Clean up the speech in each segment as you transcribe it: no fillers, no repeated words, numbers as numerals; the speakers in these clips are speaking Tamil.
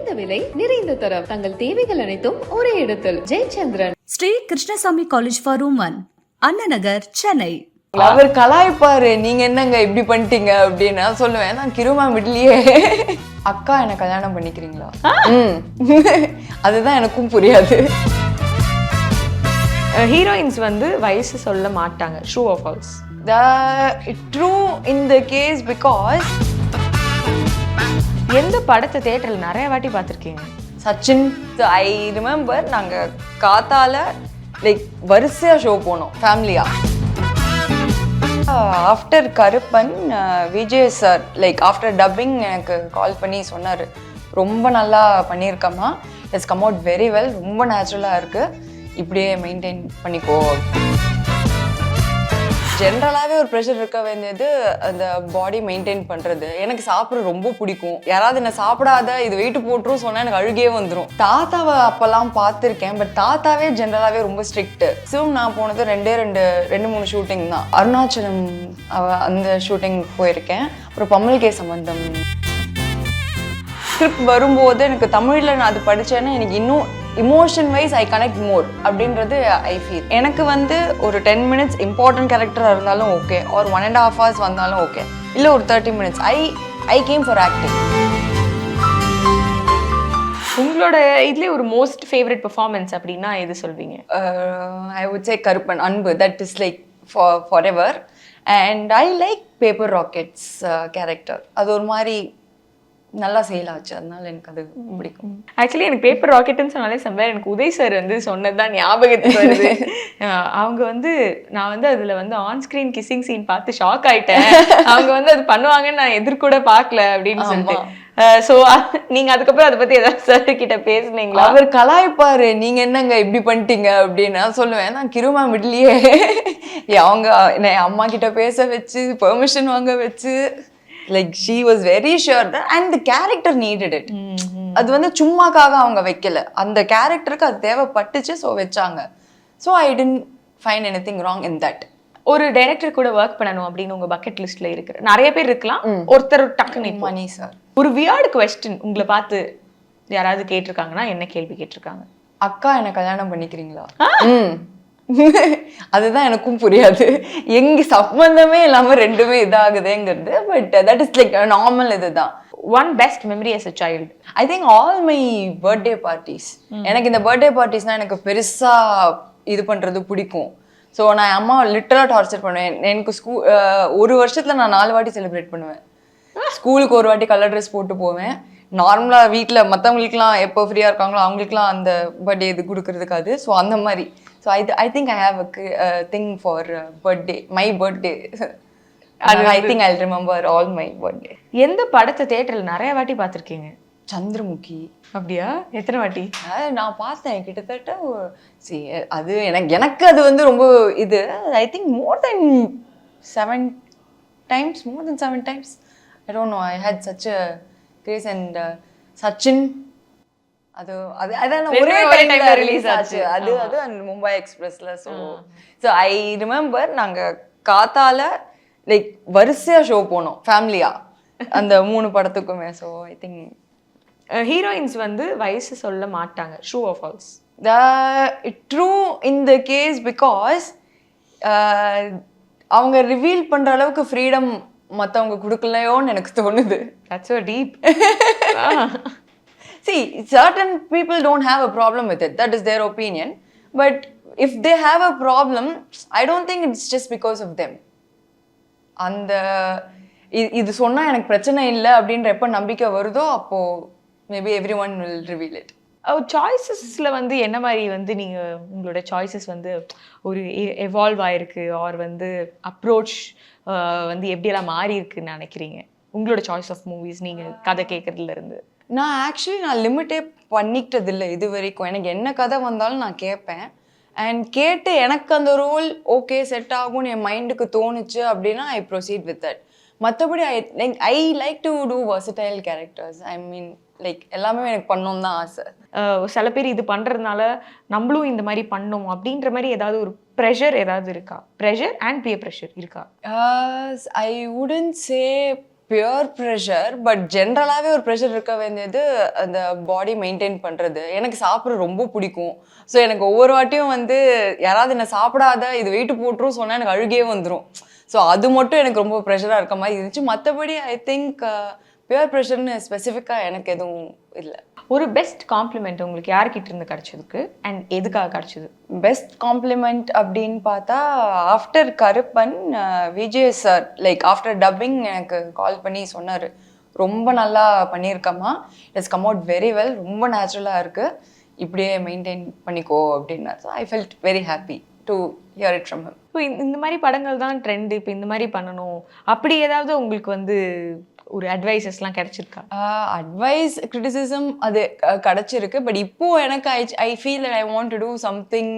குறைந்த விலை நிறைந்த தரம் தங்கள் தேவைகள் அனைத்தும் ஒரே இடத்தில். Jayachandran Sri Krishnasamy college for women, Anna Nagar, Chennai. அவர் கலாய்ப்பாரு, நீங்க என்னங்க இப்படி பண்ணிட்டீங்க அப்படின்னு. நான் சொல்லுவேன், நான் கிருமா மிட்லியே அக்கா என்ன கல்யாணம் பண்ணிக்கிறீங்களா? அதுதான் எனக்கும் புரியாது. ஹீரோயின்ஸ் வந்து வயசு சொல்ல மாட்டாங்க. True or false? True in the case because எந்த படத்தை தியேட்டரில் நிறைய வாட்டி பார்த்துருக்கீங்க? சச்சின். ஐ ரிமெம்பர் நாங்கள் காத்தால லைக் வரிசையாக ஷோ போனோம் ஃபேமிலியா. After Karuppan Vijay sir like after dubbing எனக்கு கால் பண்ணி சொன்னார், ரொம்ப நல்லா பண்ணியிருக்கம்மா, it's come out very well, ரொம்ப நேச்சுரலாக இருக்குது, இப்படியே மெயின்டைன் பண்ணிக்கோ. ஜென்ரலாகவே ஒரு ப்ரெஷர் இருக்க வேண்டியது அந்த பாடி மெயின்டைன் பண்ணுறது. எனக்கு சாப்பிட ரொம்ப பிடிக்கும். யாராவது என்ன சாப்பிடாத இது வெயிட் போட்டுரும் சொன்னால் எனக்கு அழுகே வந்துடும். தாத்தாவை அப்போல்லாம் பார்த்துருக்கேன், பட் தாத்தாவே ஜென்ரலாகவே ரொம்ப ஸ்ட்ரிக்ட்டு. நான் போனது ரெண்டு மூணு ஷூட்டிங் தான். அருணாச்சலம் அந்த ஷூட்டிங் போயிருக்கேன். அப்புறம் பம்மல் கே சம்பந்தம் ஸ்கிரிப்ட் வரும்போது எனக்கு தமிழில் நான் அது படித்தேன்னா எனக்கு இன்னும் emotion wise I connect more அப்படின்றது ஐ ஃபீல். எனக்கு வந்து ஒரு 10 minutes இம்பார்ட்டன்ட் கேரக்டராக இருந்தாலும் ஓகே, ஒரு 1.5 hours வந்தாலும் ஓகே, இல்லை ஒரு 30 minutes I came for acting. உங்களோட இதுலேயே ஒரு மோஸ்ட் ஃபேவரட் பெர்ஃபார்மன்ஸ் அப்படின்னா எது சொல்வீங்க? ஐ வுட் சே கருப்பன், அன்பு. That is like for ever. And I like paper rockets character. அது ஒரு மாதிரி நல்லா சேல் ஆச்சு, அதனால எனக்கு அது பிடிக்கும். ஆக்சுவலி எனக்கு பேப்பர் ராக்கெட்டுன்னு சொன்னாலே சம்பவம் எனக்கு உதய் சார் வந்து சொன்னது தான் ஞாபகத்துக்கு வருது. அவங்க வந்து நான் வந்து அதில் வந்து ஆன் ஸ்க்ரீன் கிஸ்ஸிங் சீன் பார்த்து ஷாக் ஆயிட்டேன். அவங்க வந்து அது பண்ணுவாங்கன்னு நான் எதிர்கூட பார்க்கல அப்படின்னு சொல்லிட்டு. ஸோ நீங்க அதுக்கப்புறம் அதை பத்தி ஏதாவது சார் கிட்ட பேசுனீங்களா? அவர் கலாய்ப்பாரு, நீங்க என்னங்க இப்படி பண்ணிட்டீங்க அப்படின்னு. நான் சொல்லுவேன், நான் கிருமா மிட்லியே அவங்க என் அம்மா கிட்ட பேச வச்சு பெர்மிஷன் வாங்க வச்சு like she was very sure that and the character needed it. அது வந்து சும்மாக்காக அவங்க வைக்கல, அந்த கேரக்டருக்கு அது தேவைப்பட்டுச்சு, ஸோ வச்சாங்க. So I didn't find anything wrong in that. ஒரு டைரக்டர் கூட ஒர்க் பண்ணணும் அப்படின்னு உங்க பக்கெட் லிஸ்ட்ல இருக்கிற நிறைய பேர் இருக்கலாம், ஒருத்தர் டக்குன்னு மணி சார். ஒரு வியர்ட் கொஸ்டின் உங்களை பார்த்து யாராவது கேட்டிருக்காங்கன்னா என்ன கேள்வி கேட்டிருக்காங்க? அக்கா என்ன கல்யாணம் பண்ணிக்கிறீங்களா? அதுதான் எனக்கும் புரியாது, எங்க சம்பந்தமே இல்லாம ரெண்டுமே இதாகுதுங்கிறது. But that is like normal. இதுதான் one best memory as a child. I think all my birthday parties. எனக்கு இந்த பர்த்டே பார்ட்டிஸ்னால் எனக்கு பெருசா இது பண்றது பிடிக்கும். ஸோ நான் அம்மா லிட்டரலாக டார்ச்சர் பண்ணுவேன். எனக்கு ஒரு வருஷத்துல நான் 4 வாட்டி செலிப்ரேட் பண்ணுவேன். ஸ்கூலுக்கு ஒரு வாட்டி கலர் ட்ரெஸ் போட்டு போவேன். நார்மலாக வீட்டில் மற்றவங்களுக்குலாம் எப்போ ஃப்ரீயாக இருக்காங்களோ அவங்களுக்குலாம் அந்த பர்த்டே இது கொடுக்கறதுக்கு அது. ஸோ அந்த மாதிரி. So I think I have a thing for birthday, my birthday. I think I remember all my birthday. எந்த படத்தை தியேட்டரில் நிறைய வாட்டி பார்த்துருக்கீங்க? சந்திரமுகி. அப்படியா? எத்தனை வாட்டி? நான் பார்த்தேன் கிட்டத்தட்ட. அது எனக்கு அது வந்து ரொம்ப இது. I think more than 7 times. I don't know. I had such a craze. And Sachin அதான் ஒரே டைம்ல ரிலீஸ் ஆச்சு. அது மும்பை எக்ஸ்பிரஸ்ல. ஸோ ஐ ரிமெம்பர் நாங்க காத்தால லைக் வரிசையா ஷோ போனோம் ஃபேமிலியா, அந்த 3 படத்துக்குமே. ஸோ ஐ திங்க் ஹீரோயின்ஸ் வந்து வயசு சொல்ல மாட்டாங்க. True or false? True in the case because அவங்க ரிவீல் பண்ற அளவுக்கு ஃப்ரீடம் மற்றவங்க கொடுக்கலையோன்னு எனக்கு தோணுது. That's so deep. See, certain people don't have a problem with it. That is their opinion. But if they have a problem, I don't think it's just because of them. அந்த இது சொன்னா எனக்கு பிரச்சனை இல்லை அப்படின்ற எப்போ நம்பிக்கை வருதோ அப்போ maybe everyone will reveal it. சாய்ஸஸில் வந்து என்ன மாதிரி வந்து நீங்கள் உங்களோட சாய்ஸஸ் வந்து ஒரு எவால்வ் ஆகிருக்கு ஆர் வந்து அப்ரோச் வந்து எப்படியெல்லாம் மாறி இருக்குன்னு நினைக்கிறீங்க உங்களோட சாய்ஸ் ஆஃப் மூவிஸ் நீங்கள் கதை கேட்குறதுலேருந்து? நான் லிமிட்டே பண்ணிக்கிட்டது இல்லை இது வரைக்கும். எனக்கு என்ன கதை வந்தாலும் நான் கேட்பேன். அண்ட் கேட்டு எனக்கு அந்த ரோல் ஓகே செட் ஆகும்னு என் மைண்டுக்கு தோணுச்சு அப்படின்னா ஐ ப்ரொசீட் வித் தட். மற்றபடி I like to do versatile characters. I mean like எல்லாமே எனக்கு பண்ணணும் தான் ஆசை. சில பேர் இது பண்ணுறதுனால நம்மளும் இந்த மாதிரி பண்ணணும் அப்படின்ற மாதிரி ஏதாவது ஒரு ப்ரெஷர் ஏதாவது இருக்கா? ப்ரெஷர் அண்ட் பியர் ப்ரெஷர் இருக்கா? ஐ wouldn't say pure pressure, but ஜென்ரலாகவே ஒரு ப்ரெஷர் இருக்க வேண்டியது அந்த பாடி மெயின்டைன் பண்ணுறது. எனக்கு சாப்பிட்ற ரொம்ப பிடிக்கும். ஸோ எனக்கு ஒவ்வொரு வாட்டியும் வந்து யாராவது என்ன சாப்பிடாத இது வெயிட் போட்டுரும் சொன்னால் எனக்கு அழுகே வந்துடும். ஸோ அது மட்டும் எனக்கு ரொம்ப ப்ரெஷராக இருக்க மாதிரி இருந்துச்சு. மற்றபடி ஐ திங்க் பியூர் ப்ரெஷர்னு ஸ்பெசிஃபிக்காக எனக்கு எதுவும் இல்லை. ஒரு பெஸ்ட் காம்ப்ளிமெண்ட் உங்களுக்கு யார்கிட்ட இருந்து கிடைச்சதுக்கு அண்ட் எதுக்காக கிடைச்சது? பெஸ்ட் காம்ப்ளிமெண்ட் அப்படின்னு பார்த்தா after Karuppan Vijay sir like after dubbing எனக்கு கால் பண்ணி சொன்னார், ரொம்ப நல்லா பண்ணியிருக்கம்மா, it's come out very well, ரொம்ப நேச்சுரலாக இருக்குது, இப்படியே மெயின்டைன் பண்ணிக்கோ அப்படின்னார். So I felt very happy to hear it from him. இப்போ இந்த மாதிரி படங்கள் தான் ட்ரெண்டு, இப்போ இந்த மாதிரி பண்ணணும் அப்படி ஏதாவது உங்களுக்கு வந்து ஒரு அட்வைசஸ்லாம் கிடைச்சிருக்கா? அட்வைஸ் கிரிட்டிசிசம் அது கிடைச்சிருக்கு. பட் இப்போ எனக்கு I feel I want to do something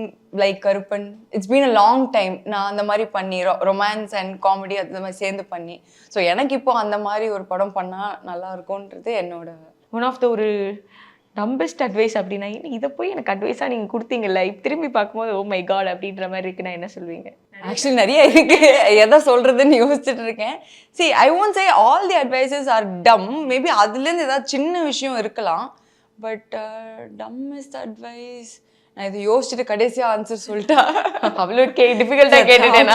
like Karuppan. It's been a long time நான் அந்த மாதிரி பண்ணி ரொமான்ஸ் அண்ட் காமெடி அந்த மாதிரி சேர்ந்து பண்ணி. ஸோ எனக்கு இப்போ அந்த மாதிரி ஒரு படம் பண்ணால் நல்லா இருக்கும்ன்றது என்னோட ஒன் ஆஃப் த ஒரு டம்பஸ்ட் அட்வைஸ் அப்படின்னா, இதை போய் எனக்கு அட்வைஸாக நீங்கள் கொடுத்தீங்கல்ல, இப்போ திரும்பி பார்க்கும்போது ஓ மை காட் அப்படின்ற மாதிரி இருக்குன்னா என்ன சொல்வீங்க? ஆக்சுவலி நிறைய இருக்கு, எதை சொல்றதுன்னு யோசிச்சுட்டு இருக்கேன். See, I won't say all the advices are dumb. Maybe அதுலேருந்து ஏதாவது சின்ன விஷயம் இருக்கலாம். பட் டம்மஸ்ட் அட்வைஸ் நான் இதை யோசிச்சுட்டு கடைசியாக ஆன்சர் சொல்லிட்டா அவ்வளோ டிஃபிகல்ட்டாக கேட்டுட்டேன்.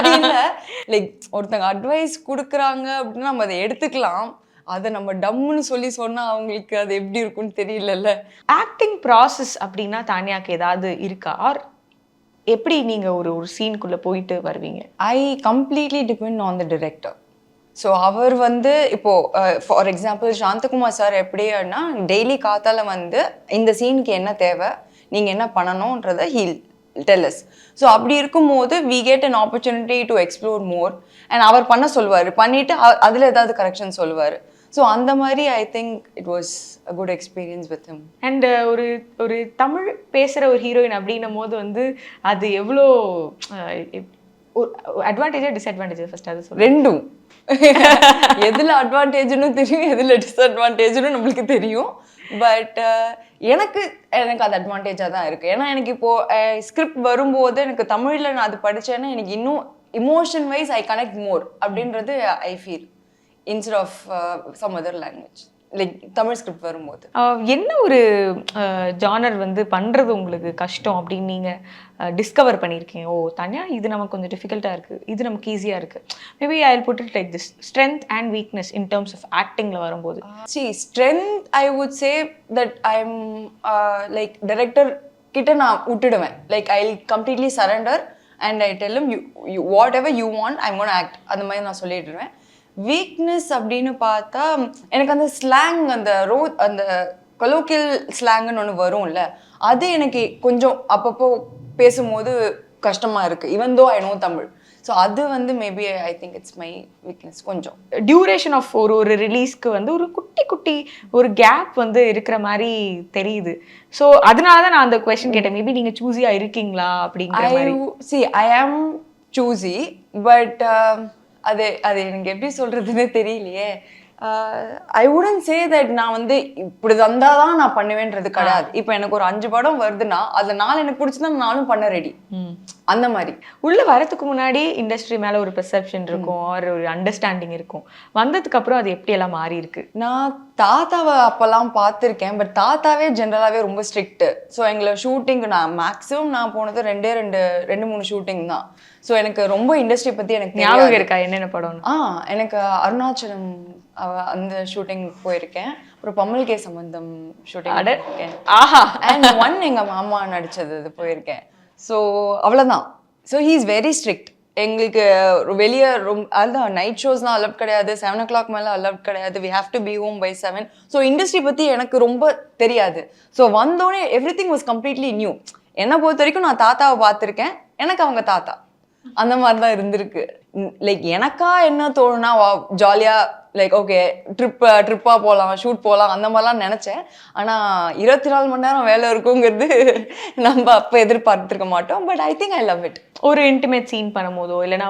லைக் ஒருத்தங்க அட்வைஸ் கொடுக்குறாங்க அப்படின்னா நம்ம அதை எடுத்துக்கலாம். அதை நம்ம டம்முன்னு சொல்லி சொன்னால் அவங்களுக்கு அது எப்படி இருக்குன்னு தெரியலல்ல. ஆக்டிங் ப்ராசஸ் அப்படின்னா தானியாக்கு ஏதாவது இருக்கா? ஆர் எப்படி நீங்கள் ஒரு சீனுக்குள்ளே போயிட்டு வருவீங்க? I completely depend on the director. So அவர் வந்து இப்போது ஃபார் எக்ஸாம்பிள் சாந்தகுமார் சார் எப்படின்னா டெய்லி காத்தால வந்து இந்த சீனுக்கு என்ன தேவை, நீங்கள் என்ன பண்ணணுன்றதை ஹீல் டெல் அஸ். ஸோ அப்படி இருக்கும்போது we get an opportunity to explore more. And அவர் பண்ண சொல்லுவார், பண்ணிவிட்டு அதில் ஏதாவது கரெக்ஷன் சொல்லுவார். ஸோ அந்த மாதிரி I think it was a good experience with him. And ஒரு தமிழ் பேசுகிற ஒரு ஹீரோயின் அப்படின்னும் போது வந்து அது எவ்வளோ அட்வான்டேஜா டிஸ்அட்வான்டேஜ் ஃபர்ஸ்ட் அது சொல்லுங்க. ரெண்டும் எதில் அட்வான்டேஜ்னு தெரியும், எதில் டிஸ்அட்வான்டேஜ்னு நம்மளுக்கு தெரியும். பட் எனக்கு அது அட்வான்டேஜாக தான் இருக்குது. ஏன்னா எனக்கு இப்போது ஸ்கிரிப்ட் வரும்போது எனக்கு தமிழில் நான் அது படித்தேன்னா எனக்கு இன்னும் emotion wise I connect more அப்படின்றது I feel instead of some other language like Tamil script வரும்போது. என்ன ஒரு ஜானர் வந்து பண்ணுறது உங்களுக்கு கஷ்டம் அப்படின்னு நீங்கள் டிஸ்கவர் பண்ணியிருக்கீங்க? ஓ தனியா இது நமக்கு கொஞ்சம் டிஃபிகல்ட்டாக இருக்குது, இது நமக்கு ஈஸியாக இருக்குது. Maybe I will put it like this, strength and weakness in terms of ஆக்டிங்கில் வரும்போது. Strength I would say that I am like director கிட்ட நான் விட்டுடுவேன். Like I completely surrender and I tell him you whatever you want I am gonna act, அந்த மாதிரி நான் சொல்லிடுவேன். வீக்னஸ் அப்படின்னு பார்த்தா எனக்கு அந்த ஸ்லாங், அந்த கொலோக்கியல் ஸ்லாங்குன்னு ஒன்று வரும்ல, அது எனக்கு கொஞ்சம் அப்பப்போ பேசும்போது கஷ்டமாக இருக்குது, even though I know Tamil. So அது வந்து maybe I think it's my weakness. கொஞ்சம் டியூரேஷன் ஆஃப் ஒரு ரிலீஸ்க்கு வந்து ஒரு குட்டி ஒரு கேப் வந்து இருக்கிற மாதிரி தெரியுது. ஸோ அதனால தான் நான் அந்த கொஸ்டின் கேட்டேன். மேபி நீங்கள் சூஸியாக இருக்கீங்களா அப்படிங்கிற மாதிரி. ஐ ஆம் சூஸி, பட் அது எனக்கு எப்படி சொல்கிறதுன்னு தெரியலையே. ஐ வுடன் சே தட் நான் வந்து இப்படி வந்தால் தான் நான் பண்ணுவேன்றது கிடையாது. இப்போ எனக்கு ஒரு 5 படம் வருதுன்னா அதில் 4 எனக்கு பிடிச்சதா நானும் பண்ண ரெடி. அந்த மாதிரி உள்ளே வரதுக்கு முன்னாடி இண்டஸ்ட்ரி மேலே ஒரு பெர்செப்ஷன் இருக்கும், ஒரு அண்டர்ஸ்டாண்டிங் இருக்கும். வந்ததுக்கு அப்புறம் அது எப்படி எல்லாம் மாறி இருக்கு? நான் தாத்தாவை அப்போல்லாம் பார்த்துருக்கேன், பட் தாத்தாவே ஜென்ரலாகவே ரொம்ப ஸ்ட்ரிக்ட்டு. ஸோ எங்களை ஷூட்டிங்கு நான் மேக்ஸிமம் நான் போனது 2-3 ஷூட்டிங் தான். ஸோ எனக்கு ரொம்ப இண்டஸ்ட்ரி பற்றி எனக்கு ஞாபகம் இருக்கா என்னென்ன படம்? எனக்கு அருணாச்சலம் அந்த ஷூட்டிங் போயிருக்கேன். அப்புறம் பம்மல் கே சம்பந்தம் ஷூட்டிங் போயிருக்கேன். அண்ட் 1 எங்கள் மாமா நடித்தது அது போயிருக்கேன். ஸோ அவ்வளோதான். So he is very strict. எங்களுக்கு வெளியே அதுதான் நைட் ஷோஸ்லாம் அலவுட் கிடையாது, 7 o'clock மேலே அலவுட் கிடையாது, we have to be home by 7. So industry பற்றி எனக்கு ரொம்ப தெரியாது. ஸோ வந்தோடனே everything was completely new. என்னை பொறுத்த வரைக்கும் நான் தாத்தாவை பார்த்துருக்கேன், எனக்கு அவங்க தாத்தா அந்த மாதிரி தான் இருந்திருக்கு. லைக் எனக்கா என்ன தோணுனா ஜாலியாக லைக் ஓகே ட்ரிப்பாக போகலாம், ஷூட் போகலாம் அந்த மாதிரிலாம் நினச்சேன். ஆனால் 24 மணி நேரம் வேலை இருக்குங்கிறது நம்ம அப்போ எதிர்பார்த்துருக்க மாட்டோம். But I think I love it. ஒரு இன்டிமேட் சீன் பண்ணும் போதோ இல்லைனா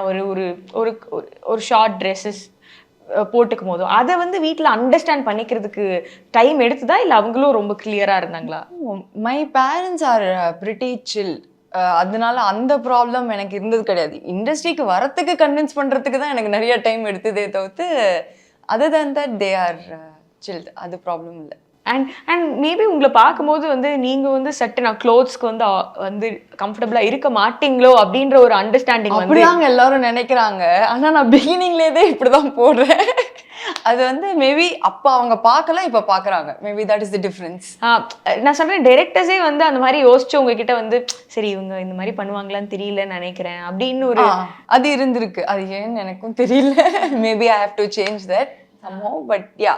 ஒரு ஷார்ட் ட்ரெஸ்ஸஸ் போட்டுக்கும் போதோ அதை வந்து வீட்டில் அண்டர்ஸ்டாண்ட் பண்ணிக்கிறதுக்கு டைம் எடுத்துதா இல்லை அவங்களும் ரொம்ப கிளியராக இருந்தாங்களா? மை பேரண்ட்ஸ் ஆர் பிரிட்டி சில். அதனால அந்த ப்ராப்ளம் எனக்கு இருந்தது கிடையாது. இண்டஸ்ட்ரிக்கு வரத்துக்கு கன்வின்ஸ் பண்ணுறதுக்கு தான் எனக்கு நிறைய டைம் எடுத்ததே தவிர்த்து other than that they are chilled. அது ப்ராப்ளம் இல்லை. அண்ட் மேபி உங்களை பார்க்கும்போது வந்து நீங்க வந்து சட்டனா க்ளோத்ஸ்க்கு வந்து வந்து கம்ஃபர்டபுளா இருக்க மாட்டீங்களோ அப்படின்ற ஒரு அண்டர்ஸ்டாண்டிங் வந்து அப்படிதாங்க எல்லாரும் நினைக்கிறாங்க. ஆனா நான் பிகினிங்லேயே இப்படிதான் போடுறேன். அது வந்து மேபி அப்ப அவங்க பார்க்கல, இப்ப பாக்குறாங்க. Maybe that is the difference. நான் சொல்றேன் டைரக்டர்ஸே வந்து அந்த மாதிரி யோசிச்சு உங்ககிட்ட வந்து சரி இவங்க இந்த மாதிரி பண்ணுவாங்களான்னு தெரியலன்னு நினைக்கிறேன் அப்படின்னு ஒரு அது இருந்திருக்கு. அது ஏன்னு எனக்கும் தெரியல. Maybe I have to change that somehow, but yeah.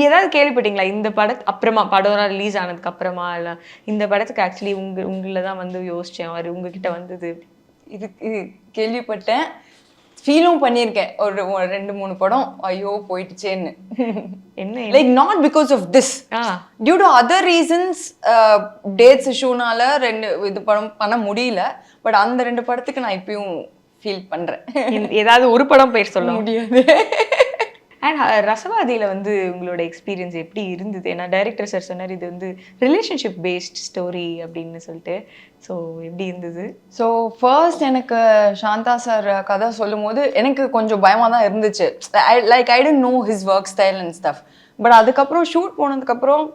ஏதாவது கேள்விப்பட்டீங்களா இந்த அப்புறமா படம் ரிலீஸ் ஆனதுக்கு அப்புறமா இல்லை இந்த படத்துக்கு ஆக்சுவலி உங்களை தான் வந்து யோசிச்சேன் அவர் உங்ககிட்ட வந்தது? இது கேள்விப்பட்டேன், ஃபீலும் பண்ணியிருக்கேன். ஒரு 2-3 படம் ஐயோ போயிடுச்சேன்னு. என்ன like not because of this, due to other reasons, dates இஷ்யூனால 2 இது படம் பண்ண முடியல. பட் அந்த 2 படத்துக்கு நான் இப்பயும் ஃபீல் பண்றேன். ஏதாவது ஒரு படம் பேர் சொல்ல முடியாது. அண்ட் ரசவாதியில வந்து உங்களோட எக்ஸ்பீரியன்ஸ் எப்படி இருந்தது? ஏன்னா டைரக்டர் சார் சொன்னார் இது வந்து ரிலேஷன்ஷிப் பேஸ்ட் ஸ்டோரி அப்படின்னு சொல்லிட்டு. ஸோ எப்படி இருந்தது? ஸோ ஃபர்ஸ்ட் எனக்கு சாந்தா சார் கதை சொல்லும் போது எனக்கு கொஞ்சம் பயமாக தான் இருந்துச்சு. I don't know his work style and stuff. But அதுக்கப்புறம் ஷூட் போனதுக்கப்புறம்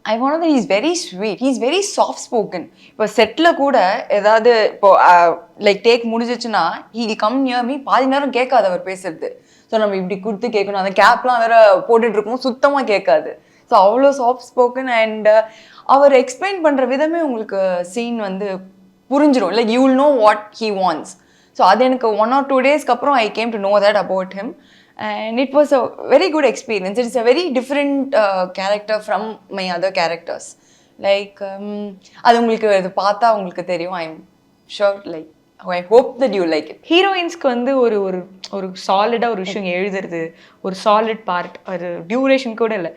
I want that he's very sweet, he's very soft spoken. இப்போ செட்டில் கூட ஏதாவது இப்போ லைக் டேக் முடிஞ்சிச்சுன்னா he will come near me, பாதி நேரம் கேட்காது அவர் பேசுறது. ஸோ நம்ம இப்படி கொடுத்து கேட்கணும், அந்த கேப்லாம் வேற போட்டுட்டு இருக்கோம், சுத்தமாக கேட்காது. ஸோ அவ்வளோ சாஃப்ட் ஸ்போக்கன். அண்ட் அவர் எக்ஸ்பிளைன் பண்ணுற விதமே உங்களுக்கு சீன் வந்து புரிஞ்சிடும். Like you will know what he wants. So அது எனக்கு 1 or 2 days அப்புறம் I came to know that about him. And it was a very good experience. It's a very different character from my other characters. Like அது உங்களுக்கு இது பார்த்தா உங்களுக்கு தெரியும். I'm sure, like I hope that you like it. ஹீரோயின்ஸ்க்கு வந்து ஒரு ஒரு ஒரு சாலிடா ஒரு விஷயம் எழுதுறது, ஒரு சாலிட் பார்ட், ஒரு டியூரேஷன் கூட இல்லை,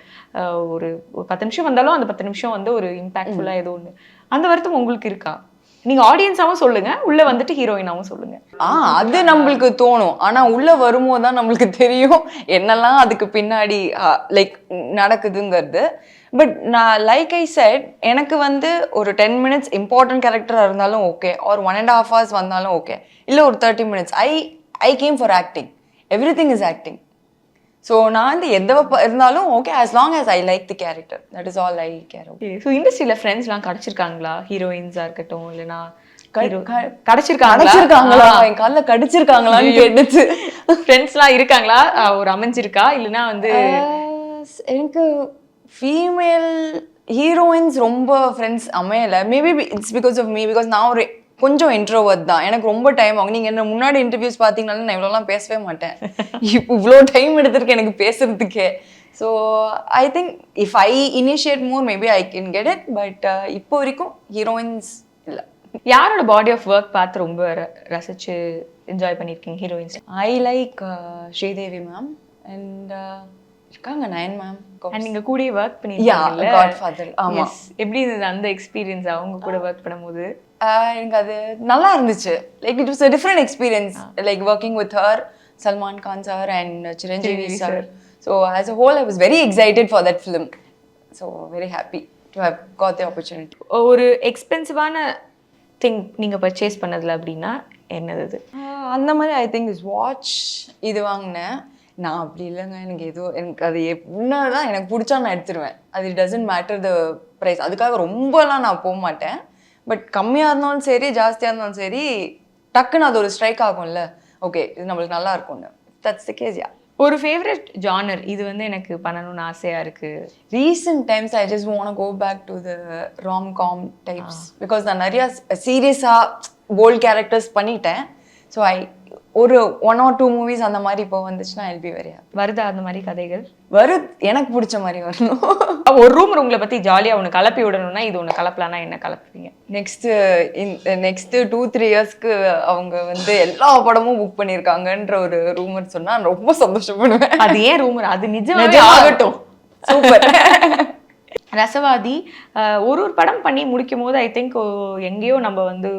ஒரு 10 நிமிஷம் வந்தாலும் அந்த 10 நிமிஷம் வந்து ஒரு இம்பாக்ட்ஃபுல்லா ஏதோ ஒன்று, அந்த வருத்தம் உங்களுக்கு இருக்கா? நீங்க ஆடியன்ஸாவும் சொல்லுங்க, உள்ள வந்துட்டு ஹீரோயினாவும் சொல்லுங்க. அது நம்மளுக்கு தோணும். ஆனா உள்ள வரும்போது தான் நம்மளுக்கு தெரியும் என்னெல்லாம் அதுக்கு பின்னாடி லைக் நடக்குதுங்கிறது. பட் நான் லைக் ஐ செட், எனக்கு வந்து ஒரு 10 minutes இம்பார்ட்டன்ட் கேரக்டரா இருந்தாலும் ஓகே, ஒரு 1.5 hours வந்தாலும் ஓகே, இல்லை ஒரு 30 minutes, I came for acting. Everything is acting. So நான் வந்து எதை இருந்தாலும் okay, as long as I like the character, that is all I care about. So இண்டஸ்ட்ரியில் ஃப்ரெண்ட்ஸ்லாம் கிடைச்சிருக்காங்களா? ஹீரோயின்ஸாக இருக்கட்டும் இல்லைனா கிடைச்சிருக்காங்களா? என் காலில் கடிச்சிருக்காங்களான்னு கேட்டுச்சு. ஃப்ரெண்ட்ஸ்லாம் இருக்காங்களா? ஒரு அமைஞ்சிருக்கா இல்லைன்னா வந்து எனக்கு ஃபீமேல் ஹீரோயின்ஸ் ரொம்ப ஃப்ரெண்ட்ஸ் அமையலை. Maybe it's because of me, because நான் ஒரு கொஞ்சம் இன்ட்ரோவர்ட் தான். எனக்கு ரொம்ப டைம் ஆகும். நீங்கள் என்ன முன்னாடி இன்டர்வியூஸ் பார்த்தீங்கனாலும் நான் இவ்வளோலாம் பேசவே மாட்டேன். இவ்வளோ டைம் எடுத்திருக்கு எனக்கு பேசுறதுக்கே. So I think if I initiate more maybe I can get it. But இப்போ வரைக்கும் ஹீரோயின்ஸ் இல்லை. யாரோட பாடி ஆஃப் ஒர்க் பார்த்து ரொம்ப ரசிச்சு என்ஜாய் பண்ணியிருக்கீங்க heroines? I like Sridevi ma'am and இருக்காங்க நயன் மேம். அண்ட் நீங்க கூட ஒர்க் பண்ணிருக்கீங்கல்ல, காட்ஃபாதர். ஆமா, எப்படி இருந்தது அந்த எக்ஸ்பீரியன்ஸ் அவங்க கூட ஒர்க் பண்ணும்போது? எனக்கு அது நல்லா இருந்துச்சு. Like it was a different experience, like working with her, Salman Khan sir and Chiranjeevi sir. So as a whole I was very excited for that film. So very happy to have got the opportunity. ஒரு எக்ஸ்பென்சிவான திங் நீங்க பர்ச்சேஸ் பண்ணதுல அப்படின்னா என்னது? அந்த மாதிரி ஐ திங்க் திஸ் வாட்ச் இது வாங்கினேன். நான் அப்படி இல்லைங்க, எனக்கு அது எப்படின்னா எனக்கு பிடிச்சா நான் எடுத்துருவேன். அது டசன்ட் மேட்டர் த ப்ரைஸ். அதுக்காக ரொம்பலாம் நான் போக மாட்டேன். பட் கம்மியாக இருந்தாலும் சரி ஜாஸ்தியாக இருந்தாலும் சரி டக்குன்னு அது ஒரு ஸ்ட்ரைக் ஆகும்ல, ஓகே இது நம்மளுக்கு நல்லா இருக்கும்னு. That's the case. யா. ஒரு ஃபேவரட் ஜானர் இது வந்து எனக்கு பண்ணணும்னு ஆசையாக இருக்குது. Recent times I just want go back to the rom-com types. Because நான் நிறையா சீரியஸாக போல்ட் கேரக்டர்ஸ் பண்ணிட்டேன். ஸோ ஒரு 1 or 2 movies அந்த மாதிரி இப்போ வந்துச்சுன்னா I'll be very happy. வருதா அந்த மாதிரி கதைகள்? எனக்கு பிடிச்ச மாதிரி வரணும். ஒரு ரூமர் உங்களை பற்றி ஜாலியாக ஒன்று கலப்பி விடணும்னா இது ஒன்று கலப்பலான்னா என்ன கலப்புவீங்க? நெக்ஸ்ட் 2-3 yearsக்கு அவங்க வந்து எல்லா படமும் புக் பண்ணியிருக்காங்கன்ற ஒரு ரூமர் சொன்னா ரொம்ப சந்தோஷப்படுவேன். அது ஏன் ரூமர்? அது நிஜமாவே ஆகட்டும். சூப்பர். ரசவாதி ஒரு படம் பண்ணி முடிக்கும் போது ஐ திங்க் எங்கேயோ நம்ம வந்து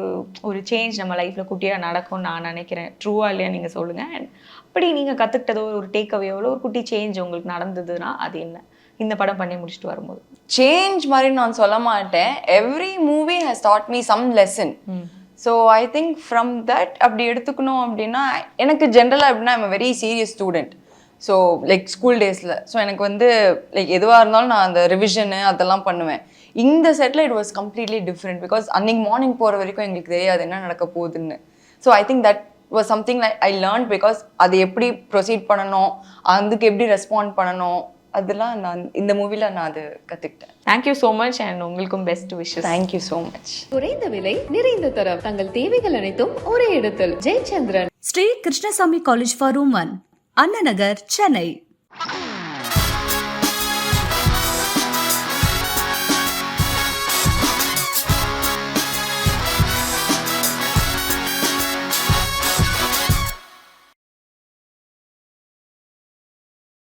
ஒரு சேஞ்ச் நம்ம லைஃப்ல குட்டியாக நடக்கும்னு நான் நினைக்கிறேன். ட்ரூவா இல்லையா நீங்கள் சொல்லுங்க. அப்படி நீங்கள் கற்றுக்கிட்டதோ ஒரு டேக் அவேயோட ஒரு குட்டி சேஞ்ச் உங்களுக்கு நடந்ததுன்னா அது என்ன இந்த படம் பண்ணி முடிச்சுட்டு வரும்போது? சேஞ்ச் மாதிரி நான் சொல்ல மாட்டேன். Every movie has taught me some lesson. So I think from that அப்படி எடுத்துக்கணும் அப்படின்னா எனக்கு ஜென்ரலாக எப்படின்னா I'm very serious student. So like school டேஸில். ஸோ எனக்கு வந்து லைக் எதுவாக இருந்தாலும் நான் அந்த ரிவிஷனு அதெல்லாம் பண்ணுவேன். இந்த settle it was completely different. Because அன்றைக்கி மார்னிங் போகிற வரைக்கும் எங்களுக்கு தெரியாது என்ன நடக்க போகுதுன்னு. So I think that was something like I learn. Because அது எப்படி ப்ரொசீட் பண்ணணும், அதுக்கு எப்படி ரெஸ்பாண்ட் பண்ணணும், அதெல்லாம் நான் இந்த மூவியில் நான் அது கற்றுக்கிட்டேன். தேங்க்யூ ஸோ மச் அண்ட் உங்களுக்கும் best wishes. Thank you so much. குறைந்த விலை, நிறைந்த தரம், தங்கள் தேவைகள் அனைத்தும் ஒரே இடத்தில். Jayachandran. Sri Krishnasamy college for women, Anna Nagar, Chennai.